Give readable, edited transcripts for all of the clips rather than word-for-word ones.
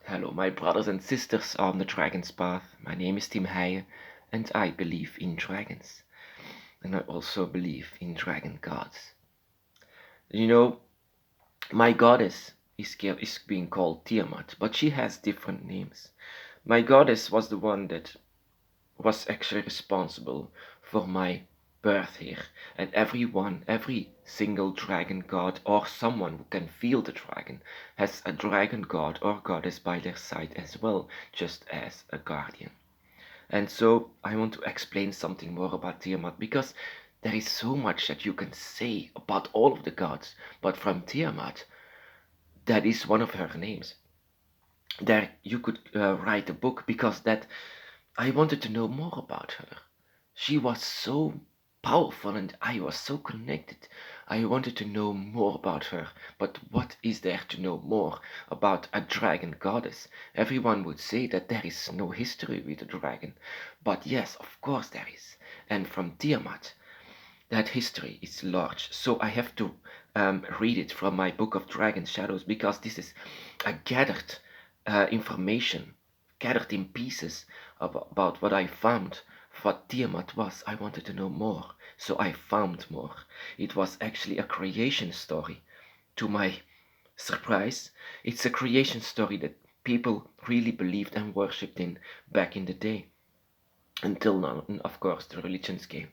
Hello, my brothers and sisters on the Dragon's Path. My name is Tim Heijen, and I believe in dragons. And I also believe in dragon gods. You know, my goddess is being called Tiamat, but she has different names. My goddess was the one that was actually responsible for my birth here. And every single dragon god or someone who can feel the dragon has a dragon god or goddess by their side as well, just as a guardian. And so I want to explain something more about Tiamat because there is so much that you can say about all of the gods, but from Tiamat, that is one of her names. There you could write a book because that I wanted to know more about her. She was so powerful and I was so connected. I wanted to know more about her. But what is there to know more about a dragon goddess? Everyone would say that there is no history with a dragon. But yes, of course there is. And from Tiamat, that history is large. So I have to read it from my book of Dragon Shadows because this is a gathered information, gathered in pieces about what I found, what Tiamat was. I wanted to know more, so I found more. It was actually a creation story. To my surprise, it's a creation story that people really believed and worshipped in back in the day. Until now, and of course, the religions came.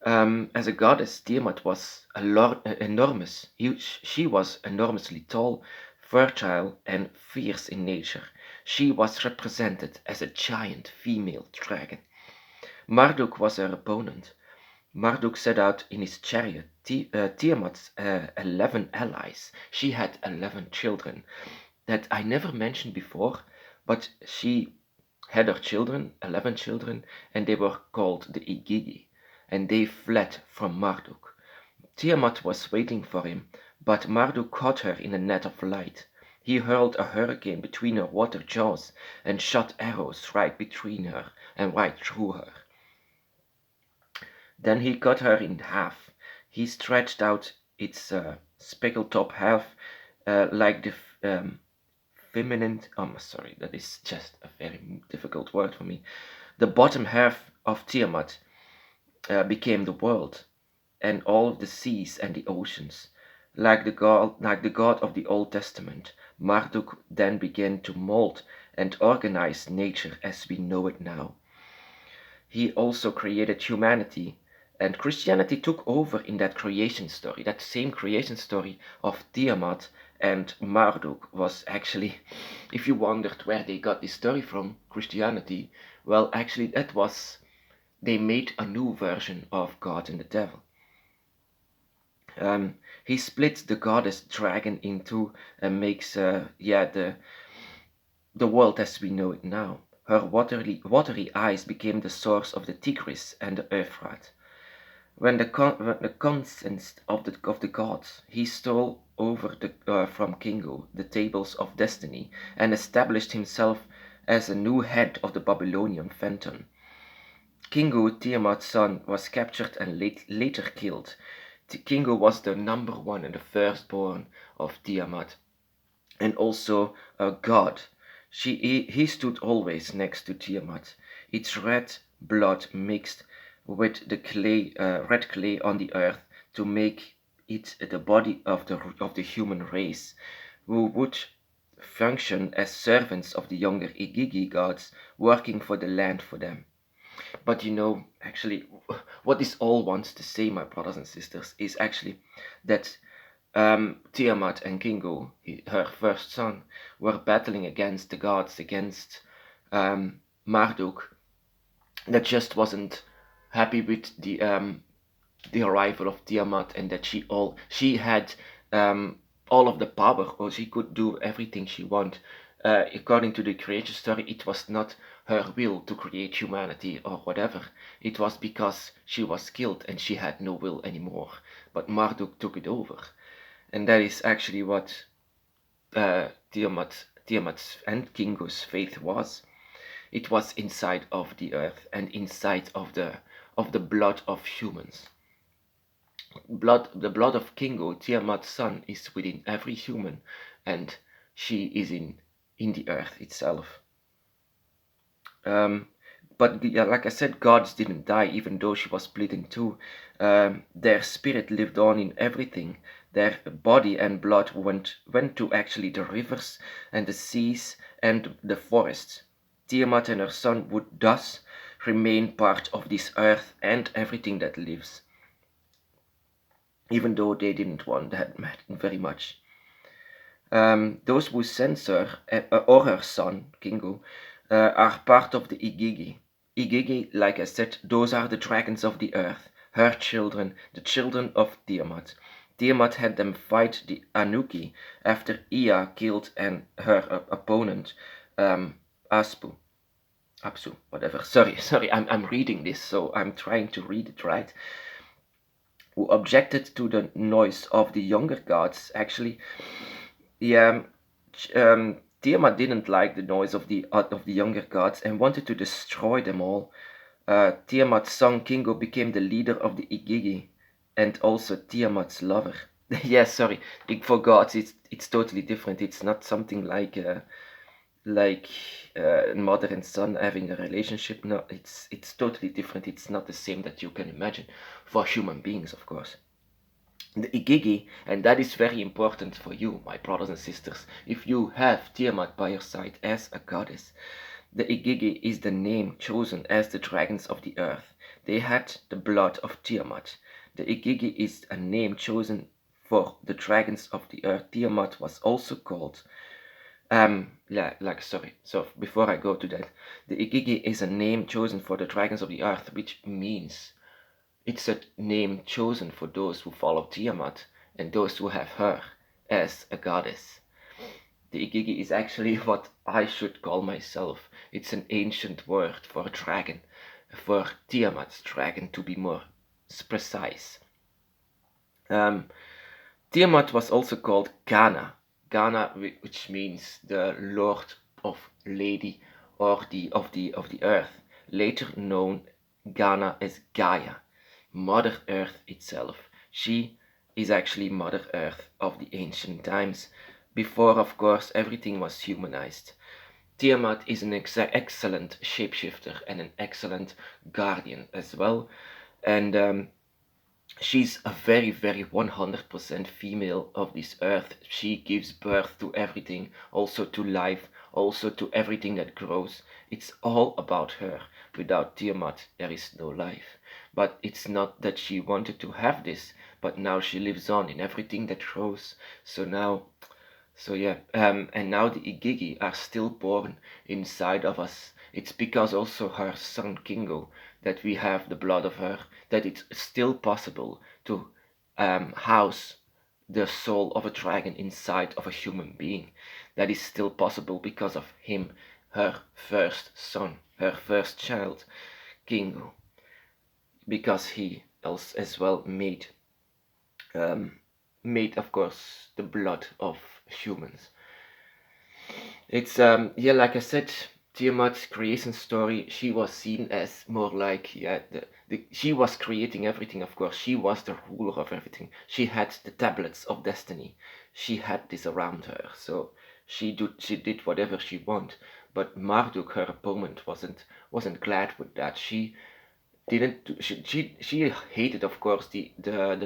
As a goddess, Tiamat was enormous. She was enormously tall, fertile, and fierce in nature. She was represented as a giant female dragon. Marduk was her opponent. Marduk set out in his chariot Tiamat's 11 allies. She had 11 children that I never mentioned before, but she had her children, 11 children, and they were called the Igigi, and they fled from Marduk. Tiamat was waiting for him, but Marduk caught her in a net of light. He hurled a hurricane between her water jaws and shot arrows right between her and right through her. Then he cut her in half. He stretched out its speckled top half like the feminine. Sorry, that is just a very difficult word for me. The bottom half of Tiamat became the world and all of the seas and the oceans. Like the God of the Old Testament, Marduk then began to mold and organize nature as we know it now. He also created humanity, and Christianity took over in that creation story. That same creation story of Tiamat and Marduk was actually, if you wondered where they got this story from, Christianity, well, actually, they made a new version of God and the devil. He split the goddess dragon in two and makes, the world as we know it now. Her watery eyes became the source of the Tigris and the Euphrates. When the conscience of the gods, he stole over from Kingu the tables of destiny and established himself as a new head of the Babylonian phantom. Kingu, Tiamat's son, was captured and later killed. Kingu was the number one and the firstborn of Tiamat, and also a god. He stood always next to Tiamat. Its red blood mixed with the red clay on the earth to make it the body of the human race, who would function as servants of the younger Igigi gods, working for the land for them. But actually, what this all wants to say, my brothers and sisters, is actually that Tiamat and Kingu, her first son, were battling against the gods, against Marduk, that just wasn't happy with the arrival of Tiamat, and that she had all of the power, or she could do everything she wanted. According to the creation story, it was not her will to create humanity or whatever. It was because she was killed and she had no will anymore. But Marduk took it over. And that is actually what Tiamat's and Kingu's faith was. It was inside of the earth and inside of the blood of humans. The blood of Kingu, Tiamat's son, is within every human, and she is in in the earth itself. But yeah, like I said, gods didn't die, even though she was split in two. Their spirit lived on in everything. Their body and blood went to actually the rivers and the seas and the forests. Tiamat and her son would thus remain part of this earth and everything that lives, even though they didn't want that very much. Those who censor or her son, Kingo, are part of the Igigi. Igigi, like I said, those are the dragons of the earth, her children, the children of Tiamat. Tiamat had them fight the Anuki after Ea killed her opponent, Aspu. Apsu, whatever. Sorry, I'm reading this, so I'm trying to read it right. Who objected to the noise of the younger gods, actually. Yeah, Tiamat didn't like the noise of the younger gods and wanted to destroy them all. Tiamat's son Kingo became the leader of the Igigi and also Tiamat's lover. Yes, sorry, for gods it's totally different. It's not something like mother and son having a relationship. No, it's totally different. It's not the same that you can imagine for human beings, of course. The Igigi, and that is very important for you, my brothers and sisters, if you have Tiamat by your side as a goddess. The Igigi is the name chosen as the dragons of the earth. They had the blood of Tiamat. The Igigi is a name chosen for the dragons of the earth. Tiamat was also called sorry. So before I go to that, the Igigi is a name chosen for the dragons of the earth, which means it's a name chosen for those who follow Tiamat and those who have her as a goddess. The Igigi is actually what I should call myself. It's an ancient word for a dragon, for Tiamat's dragon to be more precise. Tiamat was also called Gana, which means the Lord of Lady or of the earth, later known Gana as Gaia, Mother Earth itself. She is actually Mother Earth of the ancient times, before, of course, everything was humanized. Tiamat is an excellent shapeshifter and an excellent guardian as well, and she's a very, very 100% female of this earth. She gives birth to everything, also to life, also to everything that grows. It's all about her. Without Tiamat, there is no life. But it's not that she wanted to have this, but now she lives on in everything that grows. And now the Igigi are still born inside of us. It's because also her son Kingo that we have the blood of her, that it's still possible to house the soul of a dragon inside of a human being. That is still possible because of him, her first son, her first child, Kingo, because he else as well made of course the blood of humans. It's like I said, Tiamat's creation story, she was seen as more like she was creating everything, of course. She was the ruler of everything. She had the tablets of destiny. She had this around her, so she did whatever she wanted. But Marduk, her opponent, wasn't glad with that. She didn't she hated, of course, the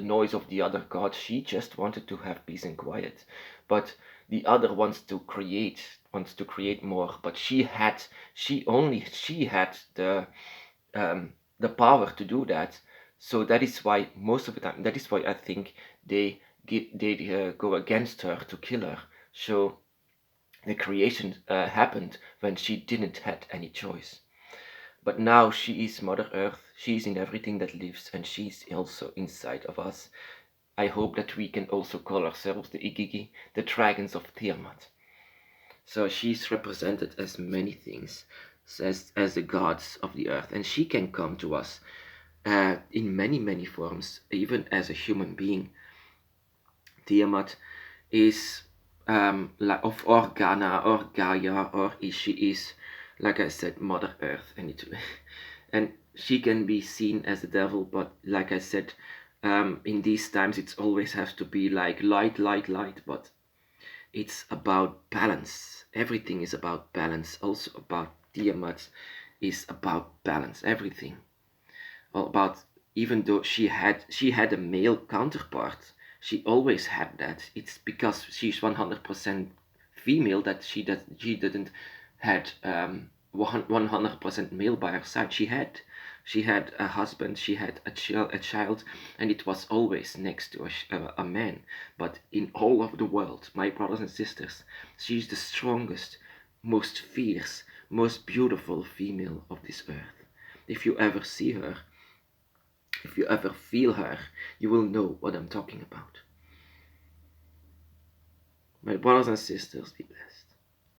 noise of the other gods. She just wanted to have peace and quiet, but the other wants to create more. But she had the power to do that. So that is why most of the time, that is why I think they go against her to kill her. So the creation happened when she didn't had any choice. But now she is Mother Earth, she is in everything that lives, and she's also inside of us. I hope that we can also call ourselves the Igigi, the dragons of Tiamat. So she's represented as many things, as the gods of the earth, and she can come to us in many, many forms, even as a human being. Tiamat is of Organa or Gaia, or she is, like I said, Mother Earth, and she can be seen as the devil. But like I said, in these times, it always has to be like light, light, light. But It's about balance. Everything is about balance. Also about Tiamat is about balance. Everything. All about, even though she had a male counterpart, she always had that. It's because she's 100% female that she didn't had 100% male by her side. She had a husband, she had a child, and it was always next to a man. But in all of the world, my brothers and sisters, she's the strongest, most fierce, most beautiful female of this earth. If you ever see her, if you ever feel her, you will know what I'm talking about. My brothers and sisters, be blessed.